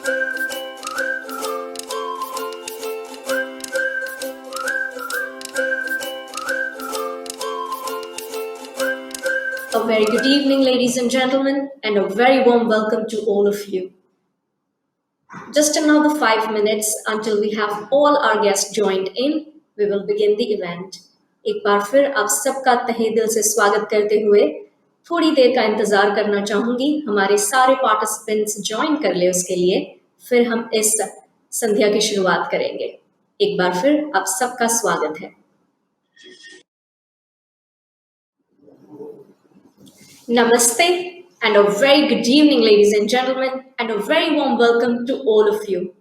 A very good evening, ladies and gentlemen, and a very warm welcome to all of you. Just another 5 minutes until we have all our guests joined in, we will begin the event. एक बार फिर आप सबका तहे दिल से स्वागत करते हुए थोड़ी देर का इंतजार करना चाहूंगी हमारे सारे पार्टिसिपेंट्स ज्वाइन कर ले उसके लिए फिर हम इस संध्या की शुरुआत करेंगे एक बार फिर आप सबका स्वागत है Namaste and a very good evening, ladies and gentlemen, and a very warm welcome to all of you.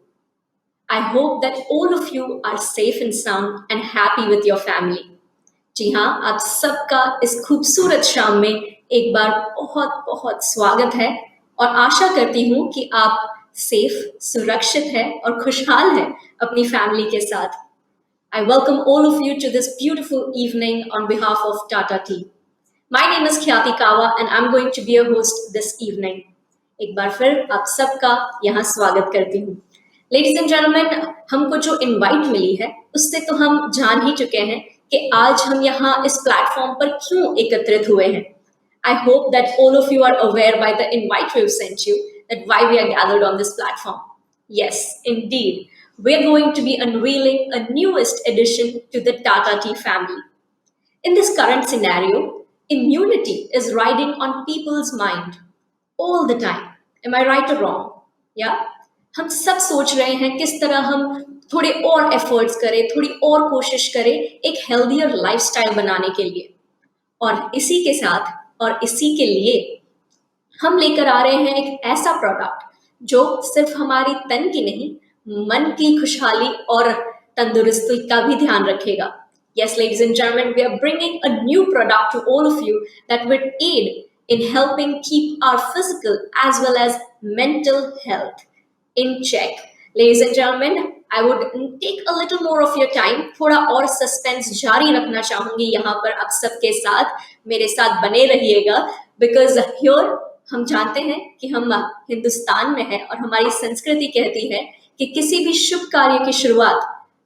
I hope that all of you are safe and sound and happy with your family. जी हाँ आप सबका इस खूबसूरत शाम में एक बार बहुत बहुत स्वागत है और आशा करती हूँ कि आप सेफ, सुरक्षित है और खुशहाल है अपनी फैमिली के साथ. I welcome all of you to this beautiful evening on behalf of Tata Tea. My name is Khyati Kawa and I'm going to be your host this evening. एक बार फिर आप सबका यहाँ स्वागत करती हूँ. Ladies and gentlemen, हमको जो इनवाइट मिली है उससे तो हम जान ही चुके हैं कि आज हम यहाँ इस प्लेटफॉर्म पर क्यों एकत्रित हुए हैं. I hope that all of you are aware by the invite we've sent you that why we are gathered on this platform. Yes, indeed, we're going to be unveiling a newest addition to the Tata Tea family. In this current scenario, immunity is riding on people's mind all the time. Am I right or wrong? Yeah? हम सब सोच रहे हैं किस तरह हम थोड़े और एफर्ट्स करें, थोड़ी और कोशिश करें एक हेल्दियर लाइफस्टाइल बनाने के लिए. और इसी के साथ और इसी के लिए हम लेकर आ रहे हैं एक ऐसा प्रोडक्ट जो सिर्फ हमारी तन की नहीं, मन की खुशहाली और तंदुरुस्ती का भी ध्यान रखेगा. Yes, ladies and gentlemen, we are bringing a new product to all of you that would aid in helping keep our physical as well as mental health in check. Ladies and gentlemen, I would take a little more of your time. थोड़ा और suspense जारी रखना चाहूंगी यहाँ पर आप सबके साथ. मेरे साथ बने रहिएगा because here हम जानते हैं कि हम हिंदुस्तान में हैं और हमारी संस्कृति कहती है कि किसी भी शुभ कार्य की शुरुआत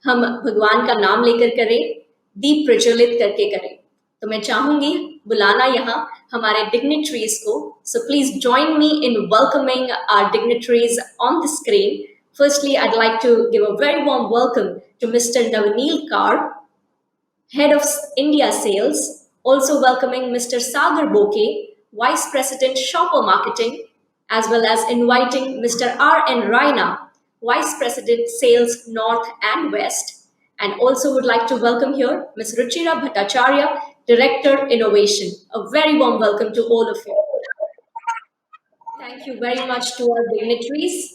हम भगवान का नाम लेकर करें, दीप प्रज्वलित करके करें. तो मैं चाहूंगी बुलाना यहाँ हमारे डिग्निटरीज को. So please join me in welcoming our dignitaries on the screen. Firstly, I'd like to give a very warm welcome to Mr. Navneel Kaur, Head of India Sales. Also welcoming Mr. Sagar Bokeh, Vice President Shopper Marketing, as well as inviting Mr. R.N. Raina, Vice President Sales North and West. And also would like to welcome here Ms. Ruchira Bhattacharya, Director Innovation. A very warm welcome to all of you. Thank you very much to our dignitaries.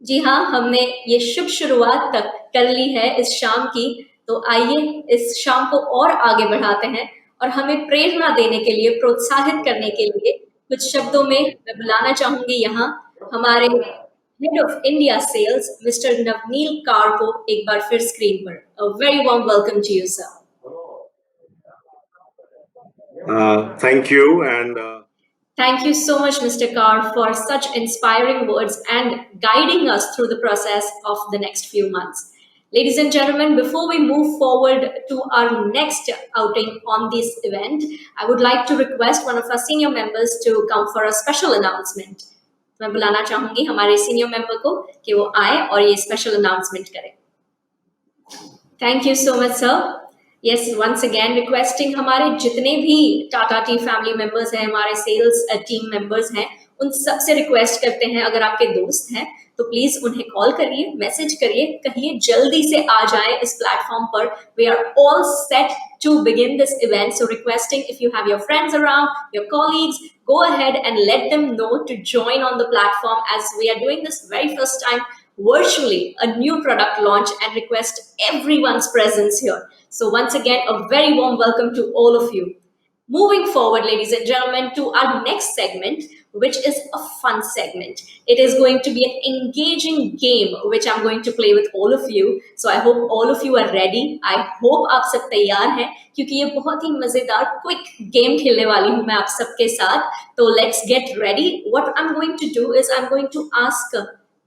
जी हाँ हमने ये शुभ शुरुआत तक कर ली है इस शाम की. तो आइए इस शाम को और आगे बढ़ाते हैं और हमें प्रेरणा देने के लिए, प्रोत्साहित करने के लिए कुछ शब्दों में मैं बुलाना चाहूंगी यहाँ हमारे Head of India Sales, Mr. Navneel Kaur को एक बार फिर स्क्रीन पर. A very warm welcome to you, sir. Thank you and thank you so much, Mr. Kaur, for such inspiring words and guiding us through the process of the next few months. Ladies and gentlemen, before we move forward to our next outing on this event, I would like to request one of our senior members to come for a special announcement. मैं बुलाना चाहूंगी हमारे senior member को कि वो आए और ये स्पेशल अनाउंसमेंट करें. Thank you so much sir. Yes, once again requesting हमारे जितने भी टाटा टी फैमिली मेंबर्स हैं, हमारे सेल्स टीम मेंबर्स हैं, उन सबसे रिक्वेस्ट करते हैं अगर आपके दोस्त हैं तो प्लीज उन्हें कॉल करिए, मैसेज करिए, कहिए जल्दी से आ जाएं इस प्लेटफॉर्म पर. We are all set to begin this event. So requesting if you have your friends around, your colleagues, go ahead and let them know to join on the platform as we are doing this very first time virtually, a new product launch, and request everyone's presence here. So once again, a very warm welcome to all of you. Moving forward, ladies and gentlemen, to our next segment, which is a fun segment. It is going to be an engaging game which I'm going to play with all of you. So I hope all of you are ready. I hope आप सब तैयार हैं क्योंकि ये बहुत ही मजेदार quick game खेलने वाली हूँ मैं आप सबके साथ. तो let's get ready. What I'm going to do is I'm going to ask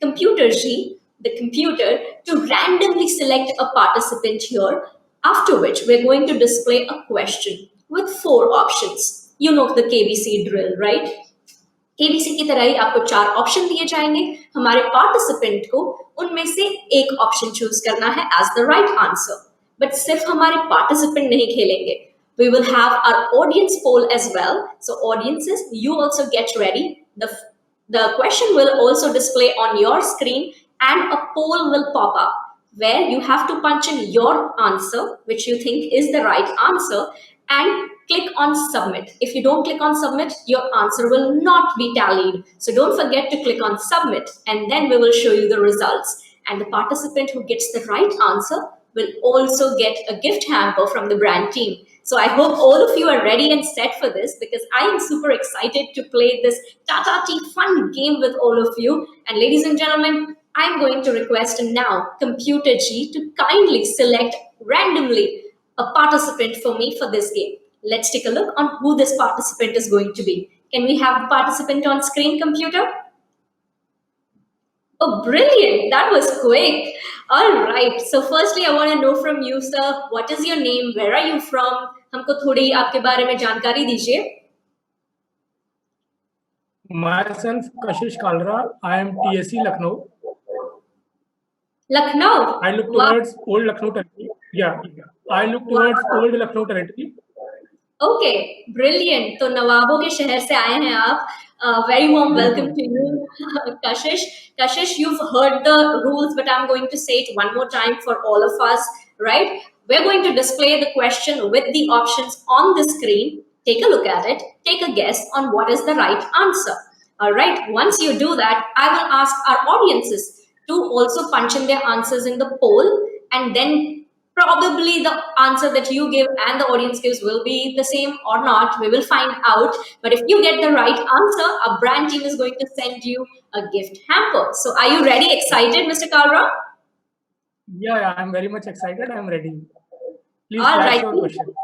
computer G, the computer, to randomly select a participant here, after which we're going to display a question with 4 options. You know the KBC drill, right? KBC की तरह ही आपको 4 option दिए जाएंगे. हमारे participant को उनमें से एक ऑप्शन चूज करना है as the right answer. But सिर्फ हमारे पार्टिसिपेंट नहीं खेलेंगे. We will have our audience poll as well. So audiences, you also get ready. The question will also display on your screen and a poll will pop up where you have to punch in your answer, which you think is the right answer, and click on submit. If you don't click on submit, your answer will not be tallied. So don't forget to click on submit and then we will show you the results. And the participant who gets the right answer will also get a gift hamper from the brand team. So I hope all of you are ready and set for this because I am super excited to play this Tata Tea fun game with all of you. And ladies and gentlemen, I'm going to request now Computer G to kindly select randomly a participant for me for this game. Let's take a look on who this participant is going to be. Can we have the participant on screen, computer? Oh, brilliant. That was quick. All right. So firstly, I want to know from you, sir, what is your name? Where are you from? हमको थोड़ी आपके बारे में जानकारी दीजिए. Myself, Kashish Kalra. I am TSC Lucknow. Lucknow. I look towards old Lucknow territory. Yeah. I look towards old Lucknow territory. Okay, brilliant. तो नवाबों के शहर से आए हैं आप. Very warm welcome to you, Kashish. Kashish, you've heard the rules, but I'm going to say it one more time for all of us, right? We're going to display the question with the options on the screen. Take a look at it. Take a guess on what is the right answer. All right. Once you do that, I will ask our audiences to also punch in their answers in the poll, and then probably the answer that you give and the audience gives will be the same or not. We will find out. But if you get the right answer, our brand team is going to send you a gift hamper. So are you ready, excited, Mr. Kalra? Yeah, I'm very much excited. I'm ready. Please All flash right. your question.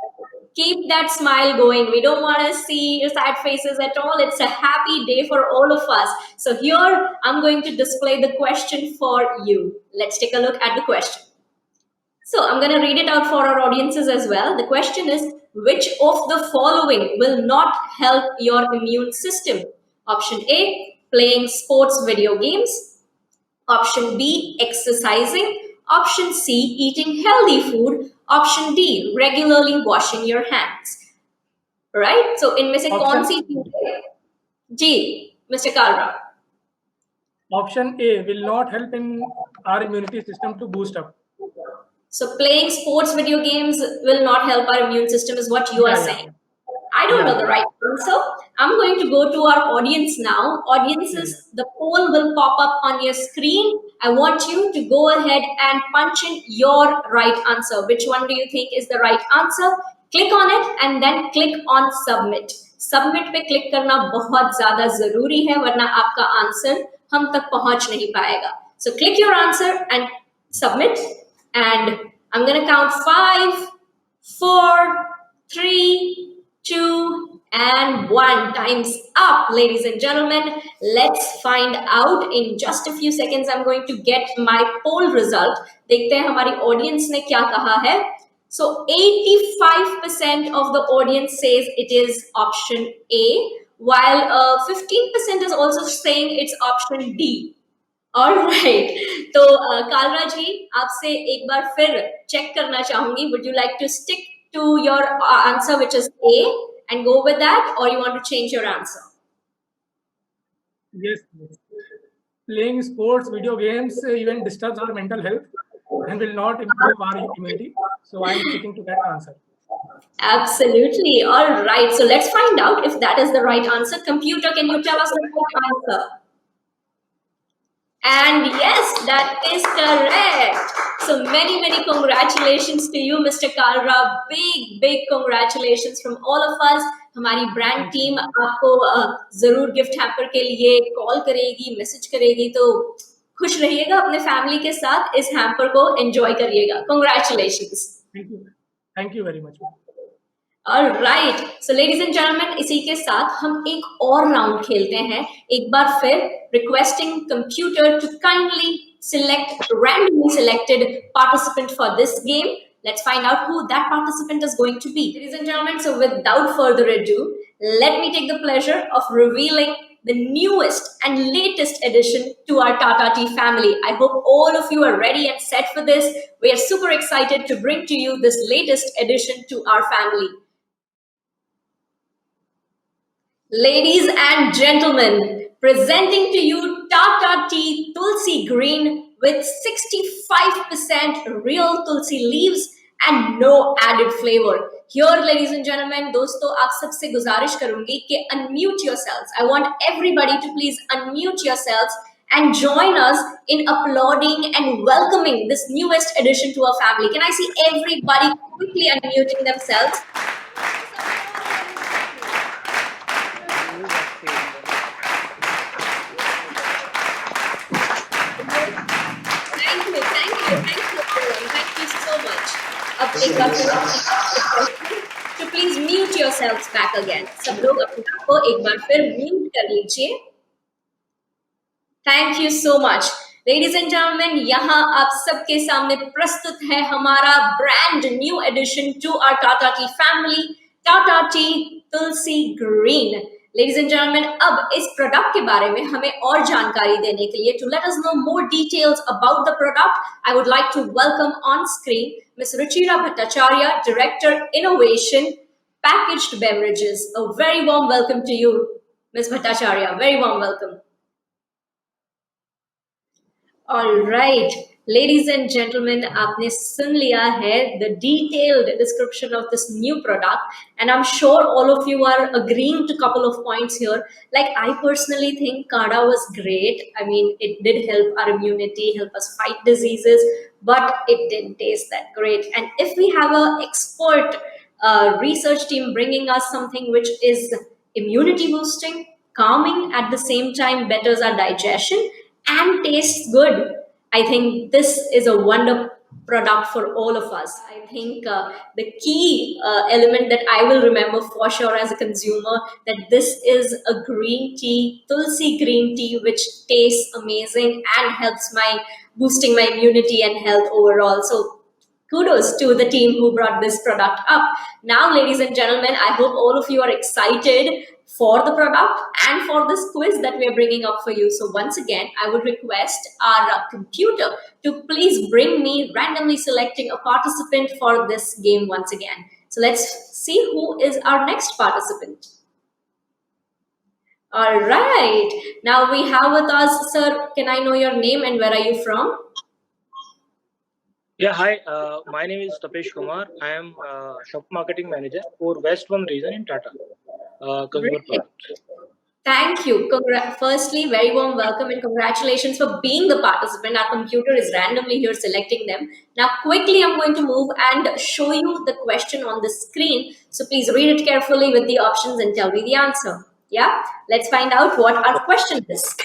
Keep that smile going. We don't want to see your sad faces at all. It's a happy day for all of us. So here, I'm going to display the question for you. Let's take a look at the question. So I'm going to read it out for our audiences as well. The question is, which of the following will not help your immune system? Option A, playing sports video games. Option B, exercising. Option C, eating healthy food. Option D, regularly washing your hands. Right? So इनमें से कौन सी चीज है? जी, Mr. Kalra. Option A will not help in our immunity system to boost up. So playing sports video games will not help our immune system is what you are saying. I don't know the right answer. I'm going to go to our audience now. Audiences, the poll will pop up on your screen. I want you to go ahead and punch in your right answer. Which one do you think is the right answer? Click on it and then click on submit. Submit पे click करना बहुत ज़्यादा ज़रूरी है वरना आपका answer हम तक पहुँच नहीं पाएगा. So click your answer and submit. And I'm going to count 5, 4, 3, 2, and 1. Time's up, ladies and gentlemen. Let's find out in just a few seconds. I'm going to get my poll result. देखते हैं हमारी audience ने क्या कहा है. So 85% of the audience says it is option A, while 15% is also saying it's option D. All right. तो कालरा जी आपसे एक बार फिर चेक करना चाहूंगी. Would you like to stick to your answer which is A and go with that, or you want to change your answer? Yes. Playing sports video games even disturbs our mental health and will not improve our immunity. So I'm sticking to that answer. Absolutely. All right. So let's find out if that is the right answer. Computer, can you tell us the right answer? And yes, that is correct. So many congratulations to you, Mr. Kalra. Big congratulations from all of us. हमारी brand Thank you. Team आपको जरूर gift hamper के लिए call करेगी, message करेगी, तो खुश रहिएगा अपने फैमिली के साथ, इस हैम्पर को एंजॉय करिएगा। Congratulations. Thank you. Thank you very much. Alright, so ladies and gentleman, इसी के साथ हम एक और राउंड खेलते हैं। एक बार फिर requesting computer to kindly select randomly selected participant for this game. Let's find out who that participant is going to be. Ladies and gentlemen, so without further ado, let me take the pleasure of revealing the newest and latest addition to our Tata Tea family. I hope all of you are ready and set for this. We are super excited to bring to you this latest addition to our family. Ladies and gentlemen, presenting to you Tata Tea Tulsi Green with 65% real tulsi leaves and no added flavor. Here, ladies and gentlemen, दोस्तों, आप सबसे गुजारिश करूंगी कि unmute yourselves. I want everybody to please unmute yourselves and join us in applauding and welcoming this newest addition to our family. Can I see everybody quickly unmuting themselves? Thank you so much. अब एक बार फिर to please mute yourselves back again. सब लोग अपने आप को एक बार फिर mute कर लीजिए. Thank you so much. Ladies and gentlemen, यहाँ आप सबके सामने प्रस्तुत है हमारा brand new addition to our Tata Tea family, Tata Tea Tulsi Green. Ladies and gentlemen, अब इस प्रोडक्ट के बारे में हमें और जानकारी देने के लिए, to let us know more details about the product, I would like to welcome on screen Ms. Ruchira Bhattacharya, Director Innovation, Packaged Beverages. A very warm welcome to you, Ms. Bhattacharya. Very warm welcome. All right, ladies and gentlemen, आपने सुन लिया है the detailed description of this new product, and I'm sure all of you are agreeing to a couple of points here. Like, I personally think Kada was great. I mean, it did help our immunity, help us fight diseases, but it didn't taste that great. And if we have an expert research team bringing us something which is immunity boosting, calming, at the same time betters our digestion, and tastes good, I think this is a wonder product for all of us. I think the key element that I will remember for sure as a consumer, that this is a green tea, Tulsi green tea, which tastes amazing and helps my boosting my immunity and health overall. So kudos to the team who brought this product up. Now, ladies and gentlemen, I hope all of you are excited for the product and for this quiz that we are bringing up for you. So once again, I would request our computer to please bring me randomly selecting a participant for this game once again. So let's see who is our next participant. All right. Now we have with us, sir, can I know your name and where are you from? Yeah, hi. My name is Tapesh Kumar. I am shop marketing manager for West One region in Tata Consumer Products. Thank you. Firstly, very warm welcome and congratulations for being the participant. Our computer is randomly here selecting them. Now, quickly, I'm going to move and show you the question on the screen. So please read it carefully with the options and tell me the answer. Yeah, let's find out what our question is.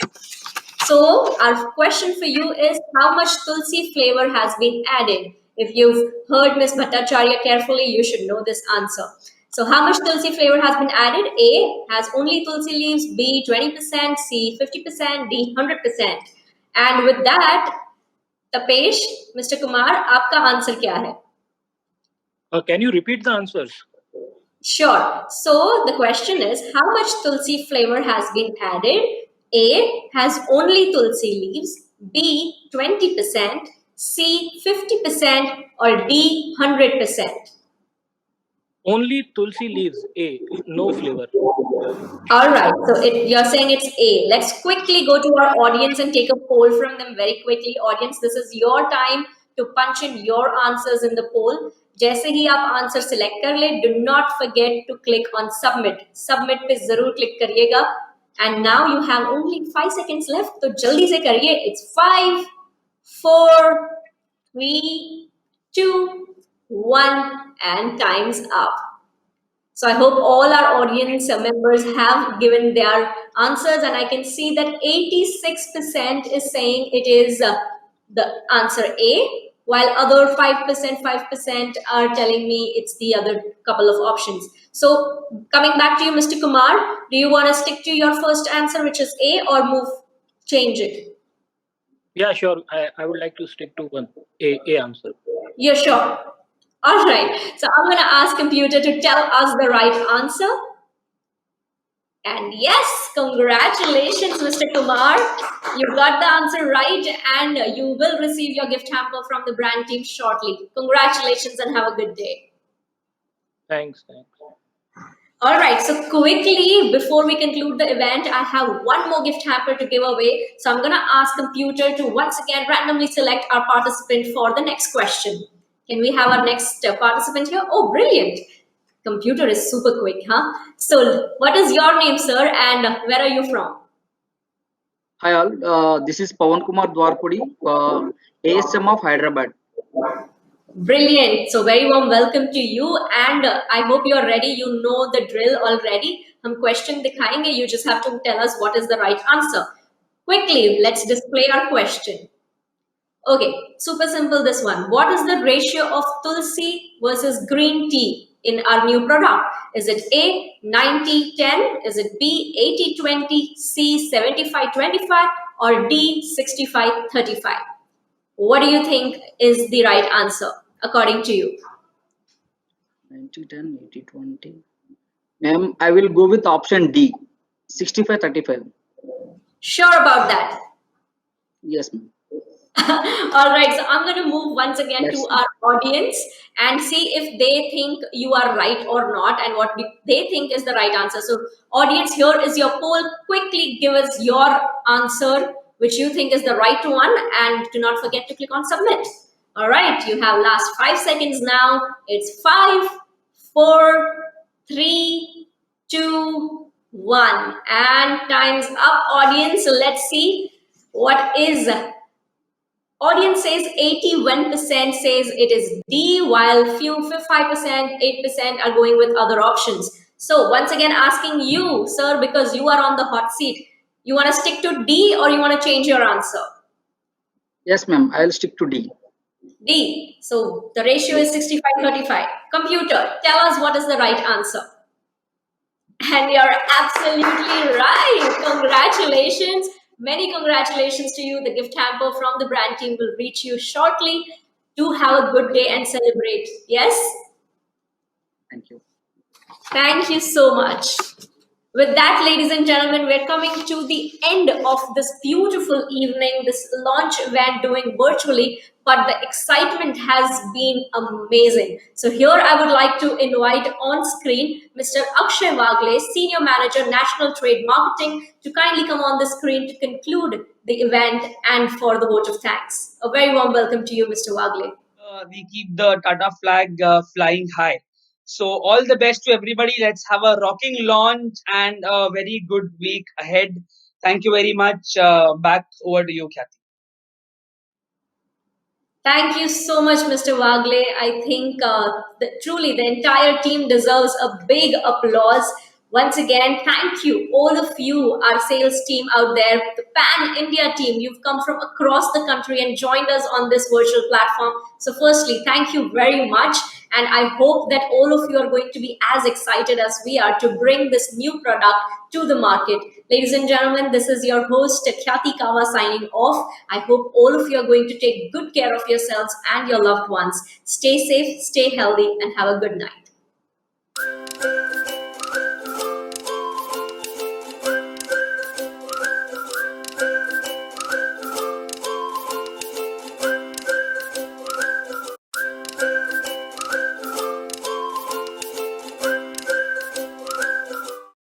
So our question for you is, how much Tulsi flavor has been added? If you've heard Ms. Bhattacharya carefully, you should know this answer. So how much Tulsi flavor has been added? A, has only Tulsi leaves. B, 20%. C, 50%. D, 100%. And with that, Tapesh, Mr. Kumar, आपका answer क्या है? Can you repeat the answers? Sure. So the question is, how much Tulsi flavor has been added? A, has only Tulsi leaves. B, 20%. C, 50%. Or D, 100%. Only Tulsi leaves. A, no flavor. All right. So you're saying it's A. Let's quickly go to our audience and take a poll from them very quickly. Audience, this is your time to punch in your answers in the poll. जैसे ही आप answer select कर ले, do not forget to click on submit. Submit पे जरूर click करिएगा. And now you have only 5 seconds left. तो जल्दी से करिए. It's 5, 4, 3, 2, 1, and time's up. So I hope all our audience members have given their answers, and I can see that 86% is saying it is the answer A, while other 5% are telling me it's the other couple of options. So coming back to you, Mr. Kumar, do you want to stick to your first answer, which is A, or change it? Yeah, sure. I would like to stick to one A answer. You're sure? All right. So I'm going to ask computer to tell us the right answer. And yes, congratulations, Mr. Kumar. You got the answer right, and you will receive your gift hamper from the brand team shortly. Congratulations and have a good day. Thanks. All right, so quickly, before we conclude the event, I have one more gift hamper to give away. So I'm going to ask computer to once again randomly select our participant for the next question. Can we have our next participant here? Oh, brilliant. Computer is super quick, huh? So what is your name, sir, and where are you from? Hi all, this is Pawan Kumar Dwarpudi, ASM of Hyderabad. Brilliant. So very warm welcome to you, and I hope you're ready. You know the drill already. हम question दिखाएंगे. You just have to tell us what is the right answer. Quickly, let's display our question. Okay, super simple this one. What is the ratio of tulsi versus green tea in our new product? Is it A, 90-10? Is it B, 80-20? C, 75-25? Or D, 65-35? What do you think is the right answer according to you? 90-10, 80-20. Ma'am, I will go with option D, 65-35. Sure about that? Yes, ma'am. All right, so I'm going to move once again to our audience and see if they think you are right or not, and what they think is the right answer. So audience, here is your poll. Quickly give us your answer, which you think is the right one, and do not forget to click on submit. All right, you have last 5 seconds now. It's 5, 4, 3, 2, 1, and time's up, audience. So let's see what is. Audience says 81% says it is D, while few 5%, 8% are going with other options. So once again asking you, sir, because you are on the hot seat, you want to stick to D or you want to change your answer? Yes, ma'am, I will stick to D. D. So the ratio is 65-35. Computer, tell us what is the right answer. And you're absolutely right. Congratulations. Many congratulations to you. The gift hamper from the brand team will reach you shortly. Do have a good day and celebrate. Yes? Thank you. Thank you so much. With that, ladies and gentlemen, we're coming to the end of this beautiful evening, this launch event doing virtually, but the excitement has been amazing. So here I would like to invite on screen Mr. Akshay Wagle, Senior Manager, National Trade Marketing, to kindly come on the screen to conclude the event and for the vote of thanks. A very warm welcome to you, Mr. Wagle. We keep the Tata flag flying high. So all the best to everybody. Let's have a rocking launch and a very good week ahead. Thank you very much. Back over to you, Kathy. Thank you so much, Mr. Wagle. I think truly the entire team deserves a big applause. Once again, thank you, all of you, our sales team out there, the Pan India team. You've come from across the country and joined us on this virtual platform. So firstly, thank you very much. And I hope that all of you are going to be as excited as we are to bring this new product to the market. Ladies and gentlemen, this is your host, Khyati Kawa, signing off. I hope all of you are going to take good care of yourselves and your loved ones. Stay safe, stay healthy, and have a good night.